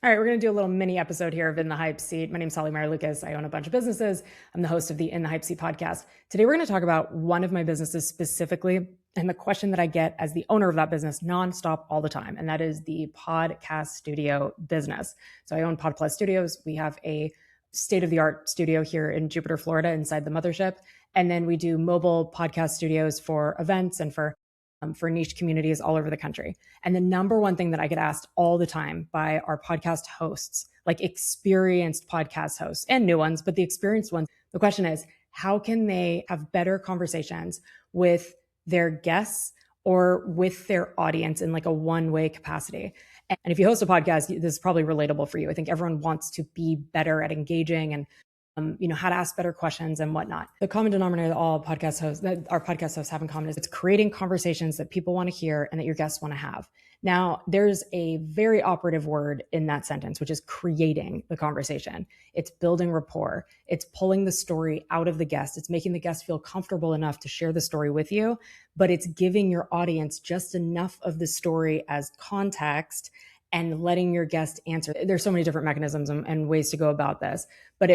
All right, we're going to do a little mini episode here of In the Hype Seat. My name's Meyer Lucas. I own a bunch of businesses. I'm the host of the In the Hype Seat podcast. Today, we're going to talk about one of my businesses specifically and the question that I get as the owner of that business nonstop all the time, and that is the podcast studio business. So I own PodPlus Studios. We have a state-of-the-art studio here in Jupiter, Florida, inside the mothership. And then we do mobile podcast studios for events and for niche communities all over the country. And the number one thing that I get asked all the time by our podcast hosts, like experienced podcast hosts and new ones, but the experienced ones, the question is, how can they have better conversations with their guests or with their audience in like a one-way capacity? And if you host a podcast, this is probably relatable for you. I think everyone wants to be better at engaging and how to ask better questions and whatnot. The common denominator that our podcast hosts have in common is it's creating conversations that people want to hear and that your guests want to have. Now, there's a very operative word in that sentence, which is creating the conversation. It's building rapport. It's pulling the story out of the guest. It's making the guest feel comfortable enough to share the story with you, but it's giving your audience just enough of the story as context and letting your guest answer. There's so many different mechanisms and ways to go about this, but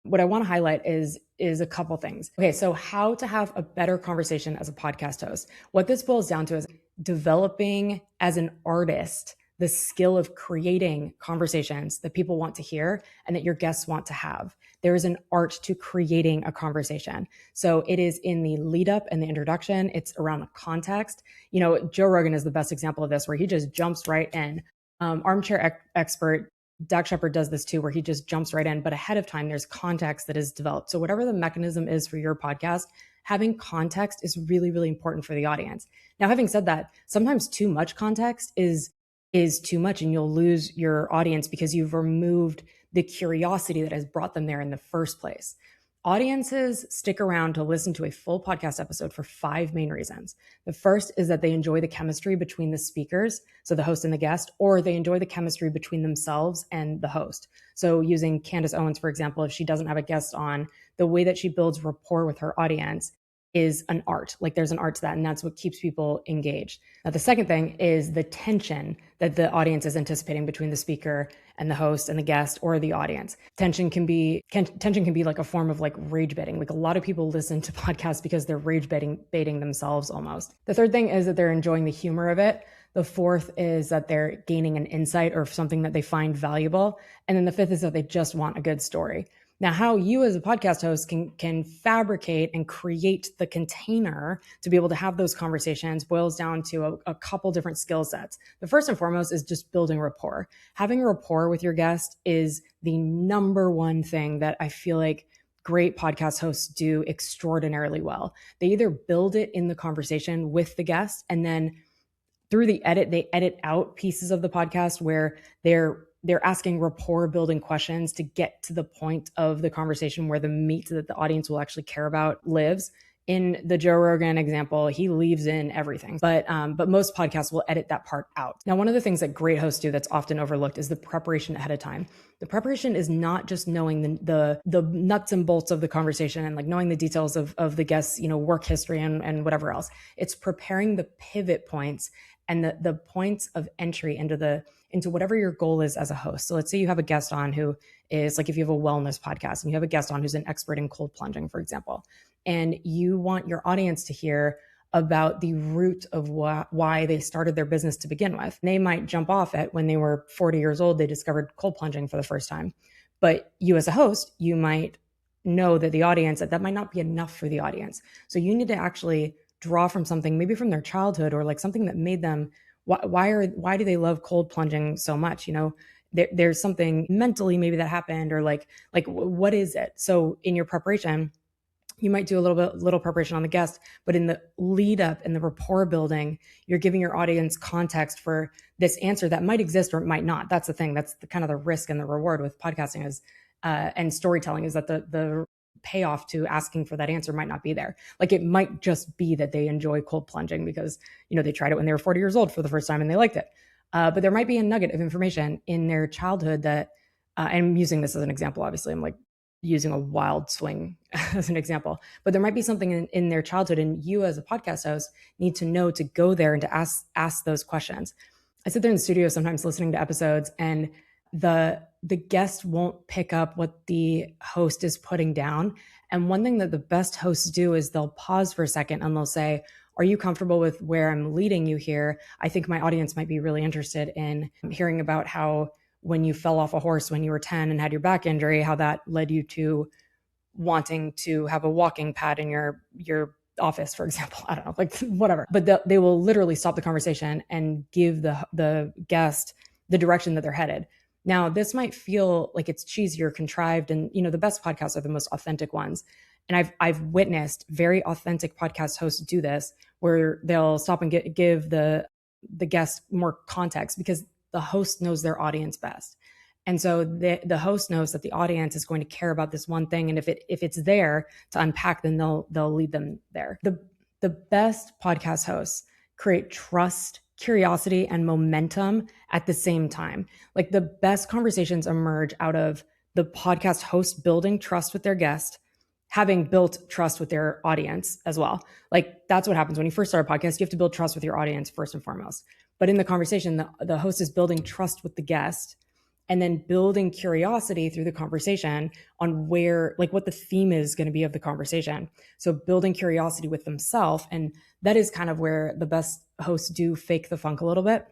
what I want to highlight is a couple things. Okay, so how to have a better conversation as a podcast host. What this boils down to is developing as an artist the skill of creating conversations that people want to hear and that your guests want to have. There is an art to creating a conversation. So it is in the lead up and the introduction. It's around the context. Joe Rogan is the best example of this, where he just jumps right in. Armchair expert Doug Shepard does this too, where he just jumps right in, but ahead of time, there's context that is developed. So whatever the mechanism is for your podcast, having context is really, really important for the audience. Now, having said that, sometimes too much context is too much and you'll lose your audience because you've removed the curiosity that has brought them there in the first place. Audiences stick around to listen to a full podcast episode for 5 main reasons. The first is that they enjoy the chemistry between the speakers, so the host and the guest, or they enjoy the chemistry between themselves and the host. So using Candace Owens, for example, if she doesn't have a guest on, the way that she builds rapport with her audience is an art. Like there's an art to that, and that's what keeps people engaged. Now, the second thing is the tension that the audience is anticipating between the speaker and the host and the guest or the audience. Tension can be like a form of like rage baiting. Like a lot of people listen to podcasts because they're rage baiting themselves almost. The third thing is that they're enjoying the humor of it. The fourth is that they're gaining an insight or something that they find valuable. And then the fifth is that they just want a good story. Now, how you as a podcast host can fabricate and create the container to be able to have those conversations boils down to a couple different skill sets. The first and foremost is just building rapport. Having rapport with your guest is the number one thing that I feel like great podcast hosts do extraordinarily well. They either build it in the conversation with the guest, and then through the edit, they edit out pieces of the podcast where they're asking rapport building questions to get to the point of the conversation where the meat that the audience will actually care about lives. In the Joe Rogan example, he leaves in everything, but most podcasts will edit that part out. Now, one of the things that great hosts do that's often overlooked is the preparation ahead of time. The preparation is not just knowing the nuts and bolts of the conversation and like knowing the details of the guest's work history and whatever else. It's preparing the pivot points and the points of entry into whatever your goal is as a host. So let's say you have a guest on who is like, if you have a wellness podcast and you have a guest on who's an expert in cold plunging, for example, and you want your audience to hear about the root of why they started their business to begin with. They might jump off at when they were 40 years old, they discovered cold plunging for the first time. But you as a host, you might know that the audience, that might not be enough for the audience. So you need to actually draw from something, maybe from their childhood or like something that made them, why do they love cold plunging so much? There's something mentally maybe that happened, or like what is it? So in your preparation, you might do a little preparation on the guest, but in the lead up and the rapport building, you're giving your audience context for this answer that might exist or it might not. That's the thing. That's the kind of the risk and the reward with podcasting is and storytelling, is that the payoff to asking for that answer might not be there. Like it might just be that they enjoy cold plunging because, they tried it when they were 40 years old for the first time and they liked it. But there might be a nugget of information in their childhood that, I'm using this as an example, obviously I'm like using a wild swing as an example, but there might be something in their childhood, and you as a podcast host need to know to go there and to ask those questions. I sit there in the studio sometimes listening to episodes, and the guest won't pick up what the host is putting down. And one thing that the best hosts do is they'll pause for a second and they'll say, are you comfortable with where I'm leading you here? I think my audience might be really interested in hearing about how when you fell off a horse when you were 10 and had your back injury, how that led you to wanting to have a walking pad in your office, for example. I don't know, like whatever. But they will literally stop the conversation and give the guest the direction that they're headed. Now, this might feel like it's cheesy or contrived, and the best podcasts are the most authentic ones. And I've witnessed very authentic podcast hosts do this, where they'll stop and give the guest more context because the host knows their audience best. And so the host knows that the audience is going to care about this one thing, and if it's there to unpack, then they'll lead them there. The best podcast hosts create trust, curiosity, and momentum at the same time. Like the best conversations emerge out of the podcast host building trust with their guest, having built trust with their audience as well. Like that's what happens when you first start a podcast. You have to build trust with your audience first and foremost. But in the conversation, the host is building trust with the guest and then building curiosity through the conversation on what the theme is going to be of the conversation. So building curiosity with themselves. And that is kind of where the best hosts do fake the funk a little bit.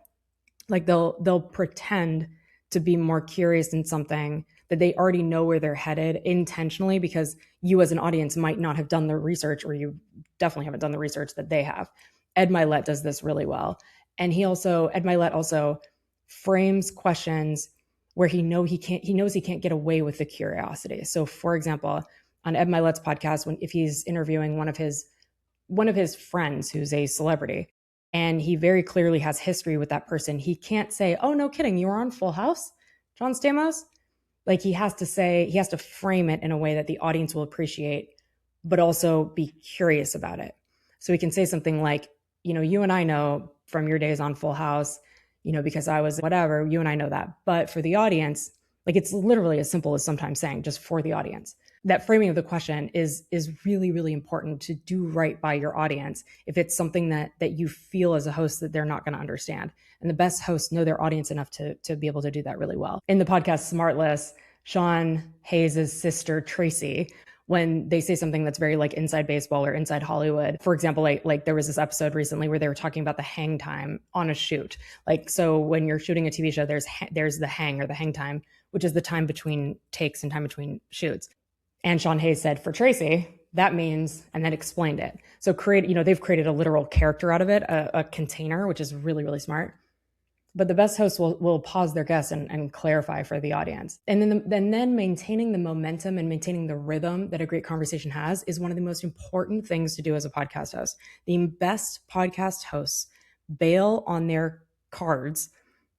Like they'll pretend to be more curious in something that they already know where they're headed intentionally, because you as an audience might not have done the research, or you definitely haven't done the research that they have. Ed Milet does this really well. And Ed Milet also frames questions where he knows he can't get away with the curiosity. So for example, on Ed Milet's podcast, if he's interviewing one of his friends who's a celebrity, and he very clearly has history with that person, he can't say, oh, no kidding, you were on Full House, John Stamos? Like he has to frame it in a way that the audience will appreciate, but also be curious about it. So he can say something like, you and I know from your days on Full House, because I was whatever, you and I know that. But for the audience, like it's literally as simple as sometimes saying just for the audience. That framing of the question is really, really important to do right by your audience if it's something that you feel as a host that they're not going to understand. And the best hosts know their audience enough to be able to do that really well. In the podcast Smartless, Sean Hayes' sister, Tracy, when they say something that's very like inside baseball or inside Hollywood. For example, like there was this episode recently where they were talking about the hang time on a shoot. Like, so when you're shooting a TV show, there's the hang or the hang time, which is the time between takes and time between shoots. And Sean Hayes said, for Tracy, that means, and then explained it. So they've created a literal character out of it, a container, which is really, really smart. But the best hosts will pause their guests and clarify for the audience. And then maintaining the momentum and maintaining the rhythm that a great conversation has is one of the most important things to do as a podcast host. The best podcast hosts bail on their cards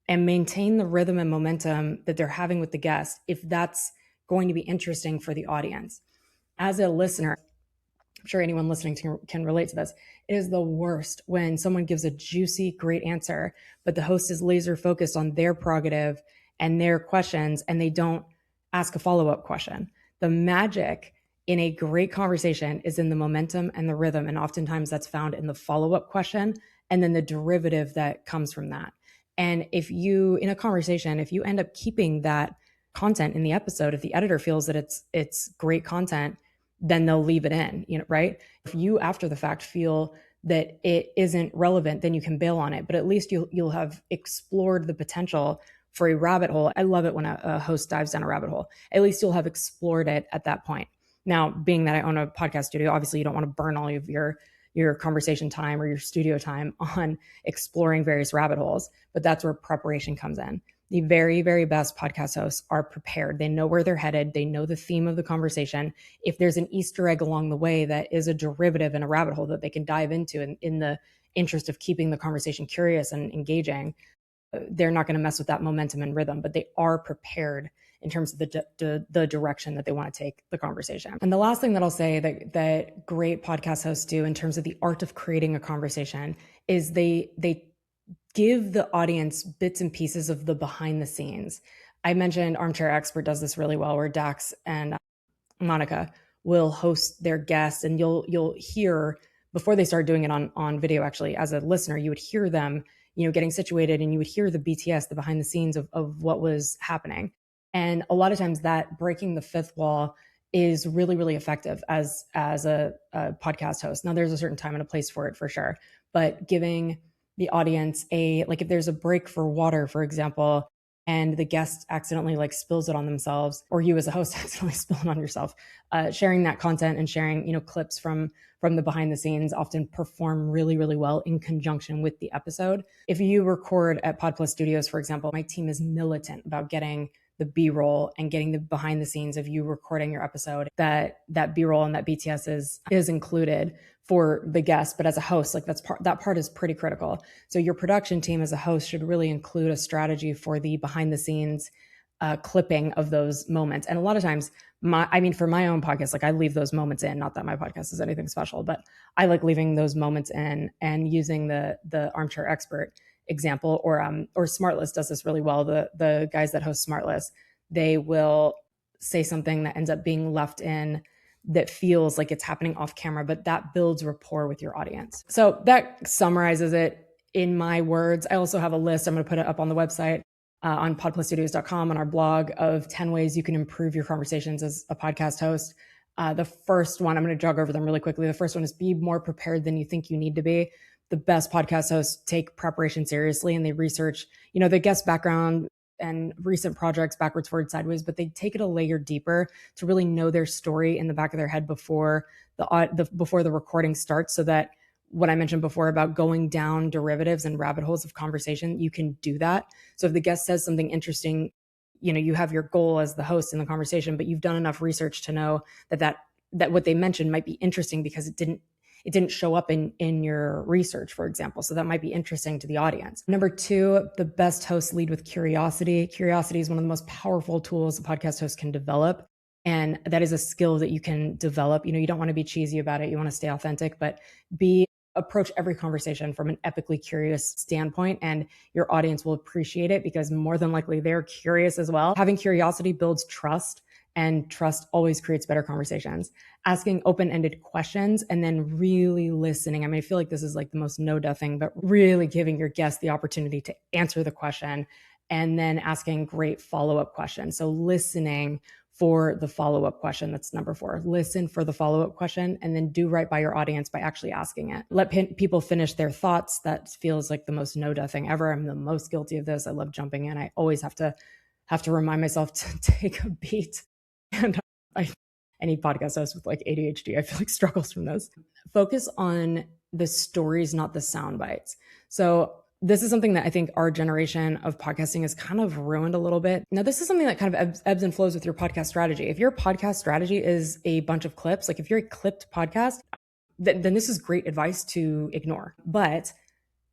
and maintain the rhythm and momentum that they're having with the guest if that's going to be interesting for the audience. As a listener, I'm sure anyone listening can relate to this. It is the worst when someone gives a juicy, great answer, but the host is laser focused on their prerogative and their questions, and they don't ask a follow-up question. The magic in a great conversation is in the momentum and the rhythm, and oftentimes that's found in the follow-up question and then the derivative that comes from that. And in a conversation, if you end up keeping that content in the episode, if the editor feels that it's great content, then they'll leave it in, right? If you after the fact feel that it isn't relevant, then you can bail on it. But at least you'll have explored the potential for a rabbit hole. I love it when a host dives down a rabbit hole. At least you'll have explored it at that point. Now, being that I own a podcast studio, obviously you don't want to burn all of your conversation time or your studio time on exploring various rabbit holes, but that's where preparation comes in. The very, very best podcast hosts are prepared. They know where they're headed. They know the theme of the conversation. If there's an Easter egg along the way that is a derivative in a rabbit hole that they can dive into in the interest of keeping the conversation curious and engaging, they're not going to mess with that momentum and rhythm, but they are prepared in terms of the direction that they want to take the conversation. And the last thing that I'll say that great podcast hosts do in terms of the art of creating a conversation is they give the audience bits and pieces of the behind the scenes. I mentioned Armchair Expert does this really well, where Dax and Monica will host their guests, and you'll hear, before they start doing it on video, actually, as a listener, you would hear them getting situated, and you would hear the BTS, the behind the scenes of what was happening. And a lot of times that breaking the fifth wall is really, really effective as a podcast host. Now, there's a certain time and a place for it for sure, but giving the audience like if there's a break for water, for example, and the guest accidentally like spills it on themselves, or you as a host accidentally spill it on yourself, sharing that content and sharing, clips from the behind the scenes often perform really, really well in conjunction with the episode. If you record at PodPlus Studios, for example, my team is militant about getting the B-roll and getting the behind the scenes of you recording your episode. That B-roll and that BTS is included for the guest, but as a host, like that part is pretty critical. So your production team as a host should really include a strategy for the behind the scenes clipping of those moments. And a lot of times, for my own podcast, like I leave those moments in. Not that my podcast is anything special, but I like leaving those moments in and using the armchair expert example, or Smartless does this really well. The guys that host Smartless, they will say something that ends up being left in that feels like it's happening off camera, but that builds rapport with your audience. So that summarizes it in my words. I also have a list. I'm going to put it up on the website on podplusstudios.com on our blog of 10 ways you can improve your conversations as a podcast host. The first one, I'm going to jog over them really quickly. The first one is be more prepared than you think you need to be. The best podcast hosts take preparation seriously, and they research, the guest background and recent projects backwards, forward, sideways, but they take it a layer deeper to really know their story in the back of their head before the recording starts, so that what I mentioned before about going down derivatives and rabbit holes of conversation, you can do that. So if the guest says something interesting, you have your goal as the host in the conversation, but you've done enough research to know that what they mentioned might be interesting because it didn't show up in your research, for example. So that might be interesting to the audience. Number 2, the best hosts lead with curiosity. Curiosity is one of the most powerful tools a podcast host can develop. And that is a skill that you can develop. You don't want to be cheesy about it. You want to stay authentic, but approach every conversation from an epically curious standpoint, and your audience will appreciate it because more than likely they're curious as well. Having curiosity builds trust, and trust always creates better conversations. Asking open-ended questions and then really listening. I feel like this is like the most no-duh thing, but really giving your guest the opportunity to answer the question and then asking great follow-up questions. So listening for the follow-up question. That's number 4. Listen for the follow-up question and then do right by your audience by actually asking it. Let people finish their thoughts. That feels like the most no-duh thing ever. I'm the most guilty of this. I love jumping in. I always have to remind myself to take a beat. And any podcast host with like ADHD, I feel like struggles from this. Focus on the stories, not the sound bites. So this is something that I think our generation of podcasting has kind of ruined a little bit. Now, this is something that kind of ebbs and flows with your podcast strategy. If your podcast strategy is a bunch of clips, like if you're a clipped podcast, then this is great advice to ignore. But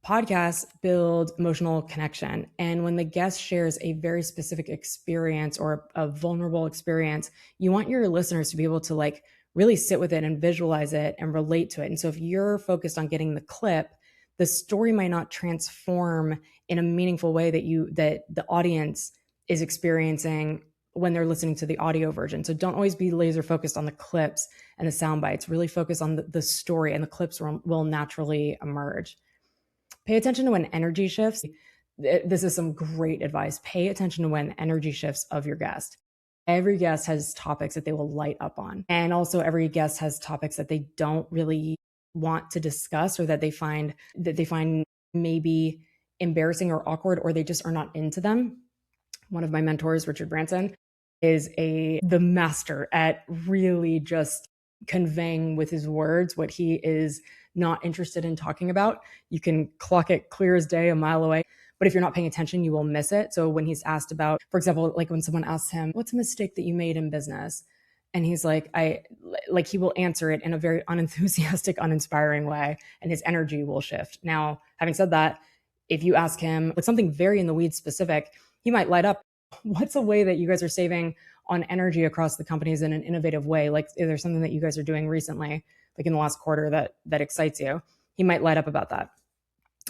podcasts build emotional connection. And when the guest shares a very specific experience or a vulnerable experience, you want your listeners to be able to like really sit with it and visualize it and relate to it. And so if you're focused on getting the clip, the story might not transform in a meaningful way that the audience is experiencing when they're listening to the audio version. So don't always be laser focused on the clips and the sound bites. Really focus on the story, and the clips will naturally emerge. Pay attention to when energy shifts. This is some great advice. Pay attention to when energy shifts of your guest. Every guest has topics that they will light up on. And also every guest has topics that they don't really want to discuss, or that they find maybe embarrassing or awkward, or they just are not into them. One of my mentors, Richard Branson, is the master at really just conveying with his words what he is not interested in talking about. You can clock it clear as day a mile away, but if you're not paying attention, you will miss it. So when he's asked about, for example, like when someone asks him, what's a mistake that you made in business? And he's like, he will answer it in a very unenthusiastic, uninspiring way, and his energy will shift. Now, having said that, if you ask him like something very in the weeds specific, he might light up. What's a way that you guys are saving on energy across the companies in an innovative way? Like, is there something that you guys are doing recently, like in the last quarter, that excites you? He might light up about that.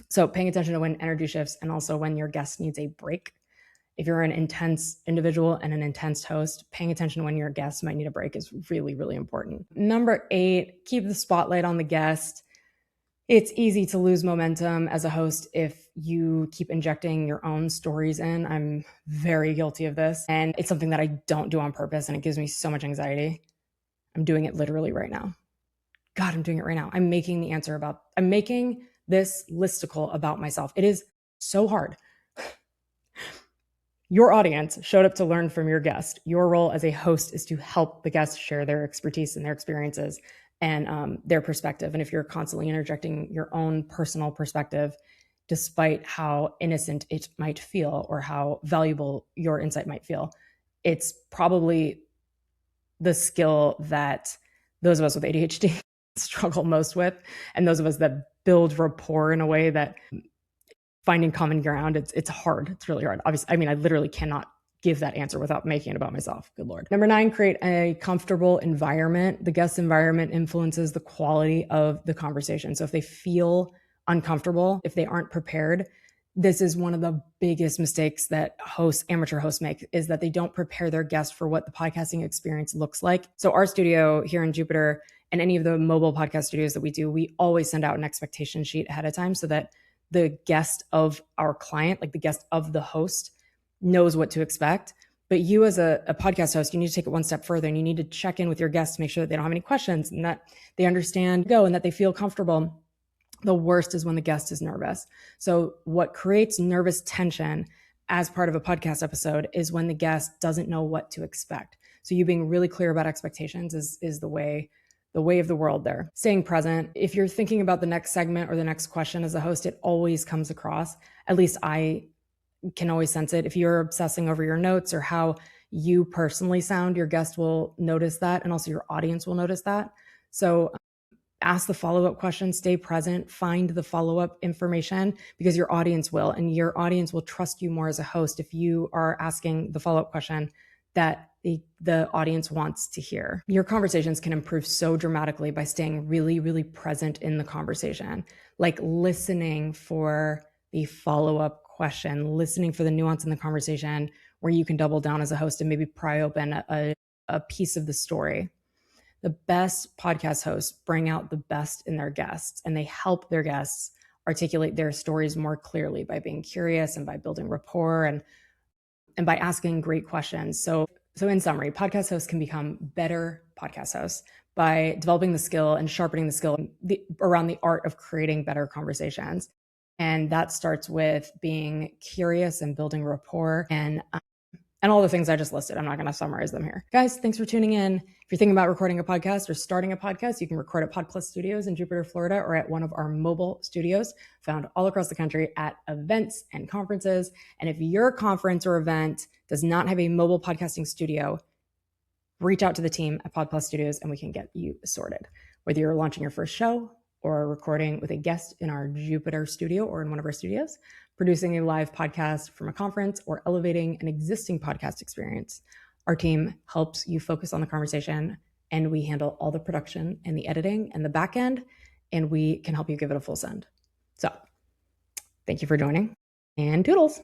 So paying attention to when energy shifts, and also when your guest needs a break. If you're an intense individual and an intense host, paying attention to when your guest might need a break is really, really important. Number 8, keep the spotlight on the guest. It's easy to lose momentum as a host if you keep injecting your own stories in. I'm very guilty of this, and it's something that I don't do on purpose, and it gives me so much anxiety. I'm doing it literally right now. God, I'm doing it right now. I'm making this listicle about myself. It is so hard. Your audience showed up to learn from your guest. Your role as a host is to help the guest share their expertise and their experiences and their perspective. And if you're constantly interjecting your own personal perspective, despite how innocent it might feel or how valuable your insight might feel, it's probably the skill that those of us with ADHD struggle most with. And those of us that build rapport in a way that finding common ground, it's hard. It's really hard. Obviously, I mean, I literally cannot give that answer without making it about myself. Good Lord. Number 9, create a comfortable environment. The guest environment influences the quality of the conversation. So if they feel uncomfortable, if they aren't prepared, this is one of the biggest mistakes that amateur hosts make, is that they don't prepare their guests for what the podcasting experience looks like. So our studio here in Jupiter and any of the mobile podcast studios that we do, we always send out an expectation sheet ahead of time so that the guest of our client, like the guest of the host, knows what to expect. But you as a podcast host, you need to take it one step further, and you need to check in with your guests to make sure that they don't have any questions and that they understand and that they feel comfortable. The worst is when the guest is nervous. So what creates nervous tension as part of a podcast episode is when the guest doesn't know what to expect. So you being really clear about expectations is the way of the world there. Staying present. If you're thinking about the next segment or the next question as a host, it always comes across. At least I can always sense it. If you're obsessing over your notes or how you personally sound, your guest will notice that, and also your audience will notice that. So ask the follow-up question, stay present, find the follow-up information, because your audience will, and your audience will trust you more as a host if you are asking the follow-up question that the audience wants to hear. Your conversations can improve so dramatically by staying really, really present in the conversation, like listening for the follow-up question, listening for the nuance in the conversation where you can double down as a host and maybe pry open a piece of the story. The best podcast hosts bring out the best in their guests, and they help their guests articulate their stories more clearly by being curious and by building rapport and by asking great questions. So in summary, podcast hosts can become better podcast hosts by developing the skill and sharpening the skill around the art of creating better conversations. And that starts with being curious and building rapport and all the things I just listed. I'm not going to summarize them here. Guys, thanks for tuning in. If you're thinking about recording a podcast or starting a podcast, you can record at PodPlus Studios in Jupiter, Florida, or at one of our mobile studios found all across the country at events and conferences. And if your conference or event does not have a mobile podcasting studio, reach out to the team at PodPlus Studios and we can get you sorted. Whether you're launching your first show or recording with a guest in our Jupiter studio or in one of our studios, producing a live podcast from a conference, or elevating an existing podcast experience, our team helps you focus on the conversation, and we handle all the production and the editing and the back end, and we can help you give it a full send. So thank you for joining, and toodles.